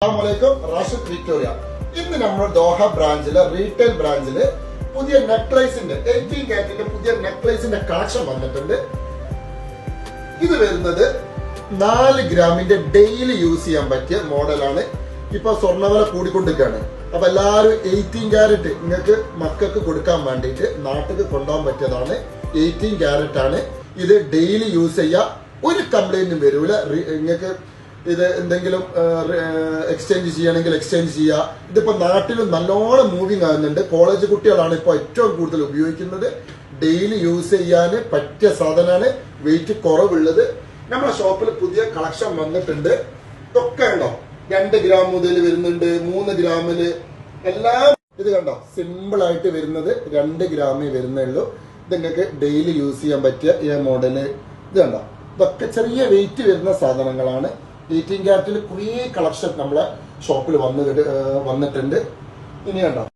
അസ്സലാമലൈക്കും റാഷിദ് വിക്ടോറിയ. ഇന്ന് നമ്മൾ ദോഹ ബ്രാഞ്ചിലെ റീറ്റെയിൽ ബ്രാഞ്ചില് പുതിയ നെക്ലേസിന്റെ 18 കാരറ്റിന്റെ പുതിയ നെക്ലേസിന്റെ കളക്ഷൻ വന്നിട്ടുണ്ട്. ഇത് വരുന്നത് 4 ഗ്രാമിന്റെ ഡെയിലി യൂസ് ചെയ്യാൻ പറ്റിയ മോഡലാണ്. ഇപ്പൊ സ്വർണ്ണവില കൂടിക്കൊണ്ടിരിക്കുകയാണ്. അപ്പൊ എല്ലാവരും 18 കാരറ്റ് നിങ്ങൾക്ക് മക്കൾക്ക് കൊടുക്കാൻ വേണ്ടിയിട്ട് നാട്ടിൽ കൊണ്ടുപോകാൻ പറ്റിയതാണ്. 18 കാരറ്റ് ആണ്. ഇത് ഡെയിലി യൂസ് ചെയ്യാം, ഒരു കംപ്ലൈന്റും വരൂല. നിങ്ങൾക്ക് ഇത് എന്തെങ്കിലും എക്സ്ചേഞ്ച് ചെയ്യണമെങ്കിൽ എക്സ്ചേഞ്ച് ചെയ്യുക. ഇതിപ്പോ നാട്ടിലും നല്ലോണം മൂവിങ് ആകുന്നുണ്ട്. കോളേജ് കുട്ടികളാണ് ഇപ്പോൾ ഏറ്റവും കൂടുതൽ ഉപയോഗിക്കുന്നത്. ഡെയിലി യൂസ് ചെയ്യാൻ പറ്റിയ സാധനമാണ്. വെയിറ്റ് കുറവുള്ളത്. നമ്മുടെ ഷോപ്പിൽ പുതിയ കളക്ഷൻ വന്നിട്ടുണ്ട്. ഇതൊക്കെ ഉണ്ടോ, 2 ഗ്രാം മുതൽ വരുന്നുണ്ട്, 3 ഗ്രാമില് എല്ലാം. ഇത് കണ്ടോ, സിമ്പിൾ ആയിട്ട് വരുന്നത് 2 ഗ്രാമേ വരുന്നുള്ളൂ. ഇത് നിങ്ങൾക്ക് ഡെയിലി യൂസ് ചെയ്യാൻ പറ്റിയ ഈ മോഡല്. ഇത് കണ്ടോ, ഇതൊക്കെ ചെറിയ വെയിറ്റ് വരുന്ന സാധനങ്ങളാണ്. 18 കാരറ്റിൽ കുറേ കളക്ഷൻ നമ്മളെ ഷോപ്പിൽ വന്നിട്ടുണ്ട്. ഇനി കണ്ടോ,